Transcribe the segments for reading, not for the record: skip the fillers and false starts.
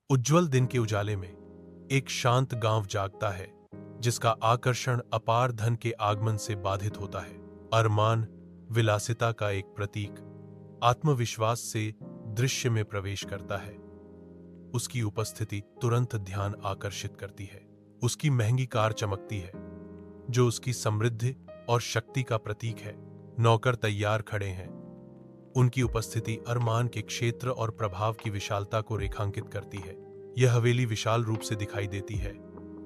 उज्जवल दिन के उजाले में एक शांत गांव जागता है, जिसका आकर्षण अपार धन के आगमन से बाधित होता है। अरमान विलासिता का एक प्रतीक आत्मविश्वास से दृश्य में प्रवेश करता है। उसकी उपस्थिति तुरंत ध्यान आकर्षित करती है। उसकी महंगी कार चमकती है, जो उसकी समृद्धि और शक्ति का प्रतीक है। नौकर तैयार खड़े हैं। उनकी उपस्थिति अरमान के क्षेत्र और प्रभाव की विशालता को रेखांकित करती है। यह हवेली विशाल रूप से दिखाई देती है,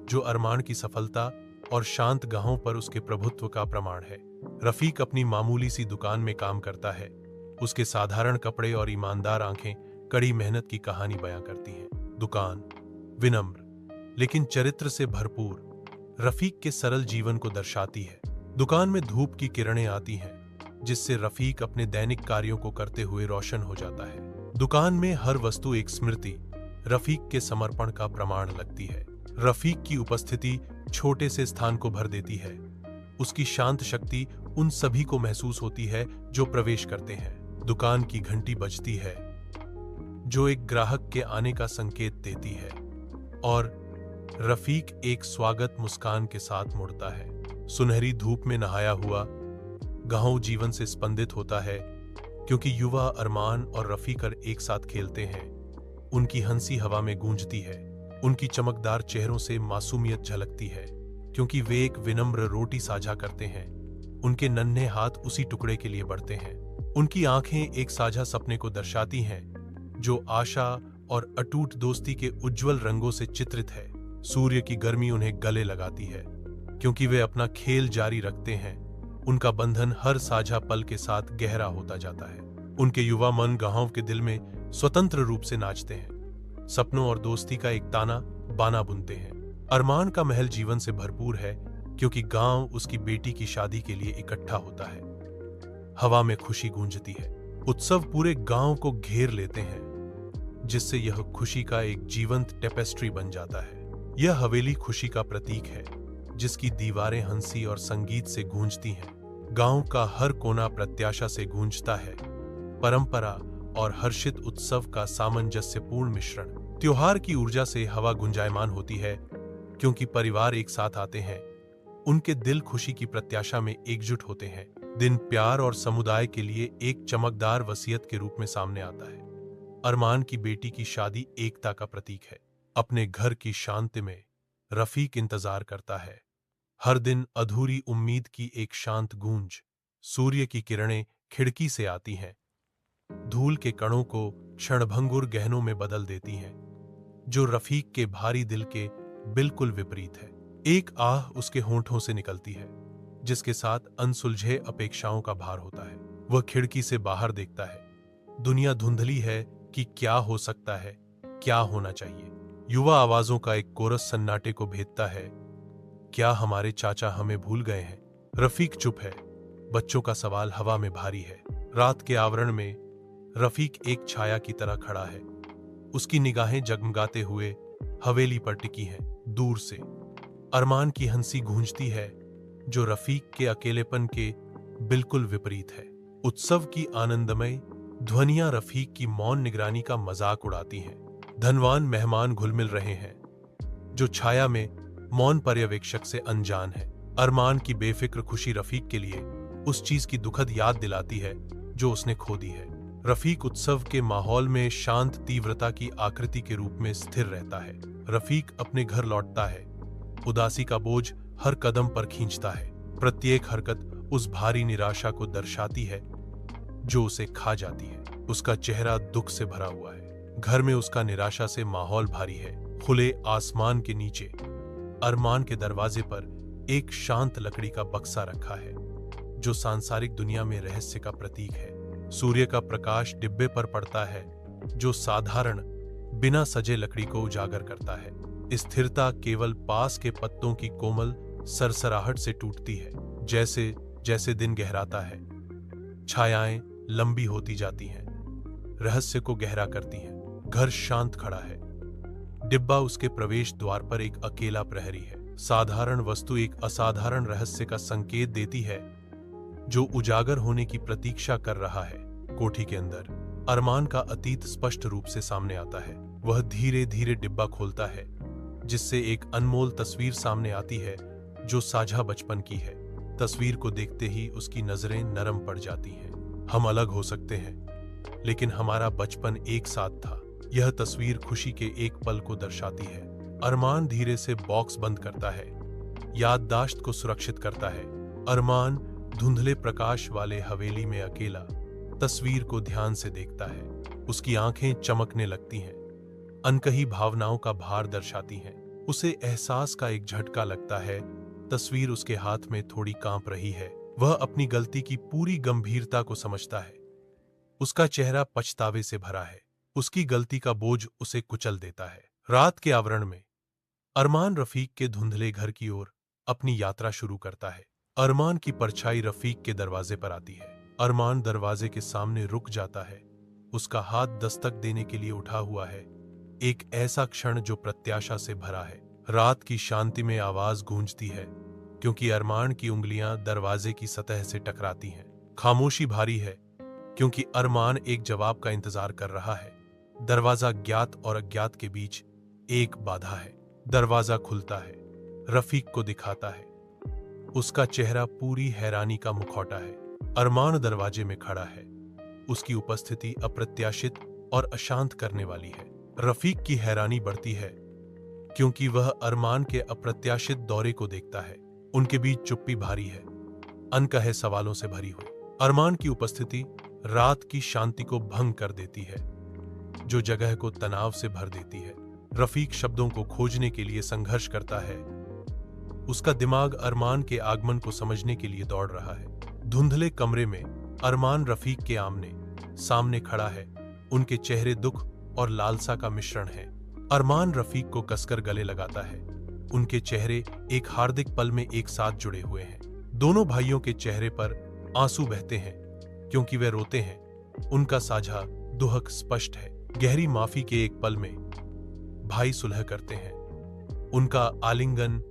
जो अरमान की सफलता और शांत गाहों पर उसके प्रभुत्व का प्रमाण है। रफीक अपनी मामूली सी दुकान में काम करता है। उसके साधारण कपड़े और ईमानदार आंखें कड़ी मेहनत की कहानी बयां करती हैं। दुकान विनम्र लेकिन चरित्र से भरपूर रफीक के सरल जीवन को दर्शाती है। दुकान में धूप की किरणें आती हैं, जिससे रफीक अपने दैनिक कार्यों को करते हुए रोशन हो जाता है। दुकान में हर वस्तु एक स्मृति रफीक के समर्पण का प्रमाण लगती है। रफीक की उपस्थिति छोटे से स्थान को भर देती है। उसकी शांत शक्ति उन सभी को महसूस होती है जो प्रवेश करते हैं। दुकान की घंटी बजती है, जो एक ग्राहक के आने का संकेत देती है, और रफीक एक स्वागत मुस्कान के साथ मुड़ता है। सुनहरी धूप में नहाया हुआ गांव जीवन से स्पंदित होता है, क्योंकि युवा अरमान और रफीक एक साथ खेलते हैं। उनकी हंसी हवा में गूंजती है। उनकी चमकदार चेहरों से मासूमियत झलकती है, क्योंकि वे एक विनम्र रोटी साझा करते हैं। उनके नन्हे हाथ उसी टुकड़े के लिए बढ़ते हैं। उनकी आंखें एक साझा सपने को दर्शाती हैं, जो आशा और अटूट दोस्ती के उज्जवल रंगों से चित्रित है। सूर्य की गर्मी उन्हें गले लगाती है, क्योंकि वे अपना खेल जारी रखते हैं। उनका बंधन हर साझा पल के साथ गहरा होता जाता है। उनके युवा मन गांव के दिल में स्वतंत्र रूप से नाचते हैं, सपनों और दोस्ती का एक ताना बाना बुनते हैं। अरमान का महल जीवन से भरपूर है, क्योंकि गांव उसकी बेटी की शादी के लिए इकट्ठा होता है। हवा में खुशी गूंजती है। उत्सव पूरे गांव को घेर लेते हैं, जिससे यह खुशी का एक जीवंत टेपेस्ट्री बन जाता है। यह हवेली खुशी का प्रतीक है, जिसकी दीवारें हंसी और संगीत से गूंजती हैं। गांव का हर कोना प्रत्याशा से गूंजता है। परंपरा और हर्षित उत्सव का सामंजस्यपूर्ण मिश्रण। त्योहार की ऊर्जा से हवा गुंजायमान होती है, क्योंकि परिवार एक साथ आते हैं। उनके दिल खुशी की प्रत्याशा में एकजुट होते हैं। दिन प्यार और समुदाय के लिए एक चमकदार वसीयत के रूप में सामने आता है। अरमान की बेटी की शादी एकता का प्रतीक है। अपने घर की शांति में रफीक इंतजार करता है। हर दिन अधूरी उम्मीद की एक शांत गूंज। सूर्य की किरणें खिड़की से आती हैं, धूल के कणों को क्षणभंगुर गहनों में बदल देती हैं, जो रफीक के भारी दिल के बिल्कुल विपरीत है। एक आह उसके होंठों से निकलती है, जिसके साथ अनसुलझे अपेक्षाओं का भार होता है। वह खिड़की से बाहर देखता है। दुनिया धुंधली है कि क्या हो सकता है, क्या होना चाहिए। युवा आवाजों का एक कोरस सन्नाटे को भेदता है। क्या हमारे चाचा हमें भूल गए हैं? रफीक चुप है। बच्चों का सवाल हवा में भारी है। रात के आवरण में रफीक एक छाया की तरह खड़ा है। उसकी निगाहें जगमगाते हुए हवेली पर टिकी हैं। दूर से अरमान की हंसी गूंजती है, जो रफीक के अकेलेपन के बिल्कुल विपरीत है। उत्सव की आनंदमय ध्वनियां रफीक की मौन निगरानी का मजाक उड़ाती हैं। धनवान मेहमान घुल मिल रहे हैं, जो छाया में मौन पर्यवेक्षक से अनजान है। अरमान की बेफिक्र खुशी रफीक के लिए उस चीज की दुखद याद दिलाती है जो उसने खो दी है। रफीक उत्सव के माहौल में शांत तीव्रता की आकृति के रूप में स्थिर रहता है। रफीक अपने घर लौटता है। उदासी का बोझ हर कदम पर खींचता है। प्रत्येक हरकत उस भारी निराशा को दर्शाती है जो उसे खा जाती है। उसका चेहरा दुख से भरा हुआ है। घर में उसका निराशा से माहौल भारी है। खुले आसमान के नीचे अरमान के दरवाजे पर एक शांत लकड़ी का बक्सा रखा है, जो सांसारिक दुनिया में रहस्य का प्रतीक है। सूर्य का प्रकाश डिब्बे पर पड़ता है, जो साधारण बिना सजे लकड़ी को उजागर करता है। स्थिरता केवल पास के पत्तों की कोमल सरसराहट से टूटती है। जैसे जैसे दिन गहराता है, छायाएं लंबी होती जाती हैं, रहस्य को गहरा करती हैं। घर शांत खड़ा है। डिब्बा उसके प्रवेश द्वार पर एक अकेला प्रहरी है। साधारण वस्तु एक असाधारण रहस्य का संकेत देती है, जो उजागर होने की प्रतीक्षा कर रहा है। कोठी के अंदर अरमान का अतीत स्पष्ट रूप से सामने आता है। वह धीरे धीरे डिब्बा खोलता है, जिससे एक अनमोल तस्वीर सामने आती है जो साझा बचपन की है। तस्वीर को देखते ही उसकी नजरें नरम पड़ जाती हैं। हम अलग हो सकते हैं, लेकिन हमारा बचपन एक साथ था। यह तस्वीर खुशी के एक पल को दर्शाती है। अरमान धीरे से बॉक्स बंद करता है, याददाश्त को सुरक्षित करता है। अरमान धुंधले प्रकाश वाले हवेली में अकेला तस्वीर को ध्यान से देखता है। उसकी आंखें चमकने लगती हैं, अनकही भावनाओं का भार दर्शाती हैं। उसे एहसास का एक झटका लगता है। तस्वीर उसके हाथ में थोड़ी कांप रही है। वह अपनी गलती की पूरी गंभीरता को समझता है। उसका चेहरा पछतावे से भरा है। उसकी गलती का बोझ उसे कुचल देता है। रात के आवरण में अरमान रफीक के धुंधले घर की ओर अपनी यात्रा शुरू करता है। अरमान की परछाई रफीक के दरवाजे पर आती है। अरमान दरवाजे के सामने रुक जाता है। उसका हाथ दस्तक देने के लिए उठा हुआ है। एक ऐसा क्षण जो प्रत्याशा से भरा है। रात की शांति में आवाज गूंजती है, क्योंकि अरमान की उंगलियां दरवाजे की सतह से टकराती हैं। खामोशी भारी है, क्योंकि अरमान एक जवाब का इंतजार कर रहा है। दरवाजा ज्ञात और अज्ञात के बीच एक बाधा है। दरवाजा खुलता है, रफीक को दिखाता है। उसका चेहरा पूरी हैरानी का मुखौटा है। अरमान दरवाजे में खड़ा है। उसकी उपस्थिति अप्रत्याशित और अशांत करने वाली है। रफीक की हैरानी बढ़ती है, क्योंकि वह अरमान के अप्रत्याशित दौरे को देखता है। उनके बीच चुप्पी भारी है, अनकहे सवालों से भरी हुई। अरमान की उपस्थिति रात की शांति को भंग कर देती है, जो जगह को तनाव से भर देती है। रफीक शब्दों को खोजने के लिए संघर्ष करता है। उसका दिमाग अरमान के आगमन को समझने के लिए दौड़ रहा है। धुंधले कमरे में अरमान रफीक के आमने सामने खड़ा है। उनके चेहरे दुख और लालसा का मिश्रण है। अरमान रफीक को कसकर गले लगाता है। उनके चेहरे एक हार्दिक पल में एक साथ जुड़े हुए हैं। दोनों भाइयों के चेहरे पर आंसू बहते हैं, क्योंकि वे रोते हैं। उनका साझा दुहक स्पष्ट है। गहरी माफी के एक पल में भाई सुलह करते हैं। उनका आलिंगन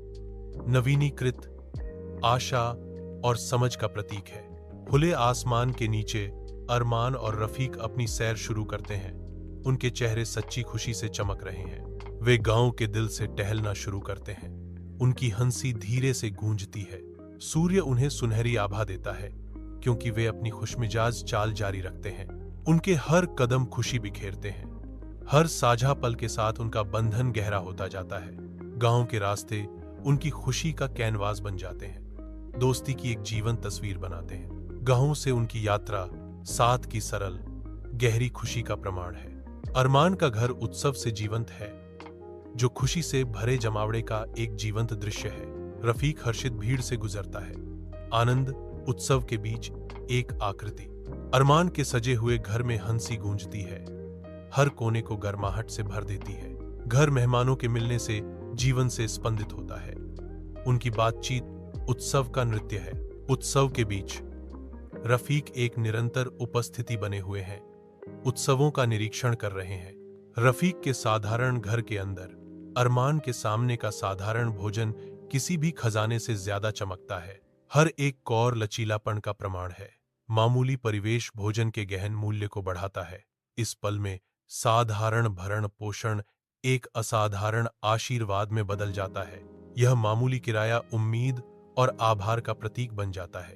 नवीनीकृत आशा और समझ का प्रतीक है। खुले आसमान के नीचे अरमान और रफीक अपनी सैर शुरू करते हैं। उनके चेहरे सच्ची खुशी से चमक रहे हैं। वे गांव के दिल से टहलना शुरू करते हैं। उनकी हंसी धीरे से गूंजती है। सूर्य उन्हें सुनहरी आभा देता है, क्योंकि वे अपनी खुशमिजाज चाल जारी रखते हैं। उनके हर कदम खुशी बिखेरते हैं। हर साझा पल के साथ उनका बंधन गहरा होता जाता है। गांव के रास्ते उनकी खुशी का कैनवास बन जाते हैं, दोस्ती की एक जीवंत तस्वीर बनाते हैं। गांव से उनकी यात्रा साथ की सरल गहरी खुशी का प्रमाण है। अरमान का घर उत्सव से जीवंत है, जो खुशी से भरे जमावड़े का एक जीवंत दृश्य है। रफीक हर्षित भीड़ से गुजरता है। आनंद उत्सव के बीच एक आकृति। अरमान के सजे हुए घर में हंसी गूंजती है, हर कोने को गर्माहट से भर देती है। घर मेहमानों के मिलने से जीवन से स्पंदित होता है। उनकी बातचीत उत्सव का नृत्य है। उत्सव के बीच रफीक एक निरंतर उपस्थिति बने हुए हैं, उत्सवों का निरीक्षण कर रहे हैं। रफीक के साधारण घर के अंदर अरमान के सामने का साधारण भोजन किसी भी खजाने से ज्यादा चमकता है। हर एक कौर लचीलापन का प्रमाण है। मामूली परिवेश भोजन के गहन मूल्य को बढ़ाता है। इस पल में साधारण भरण पोषण एक असाधारण आशीर्वाद में बदल जाता है। यह मामूली किराया उम्मीद और आभार का प्रतीक बन जाता है।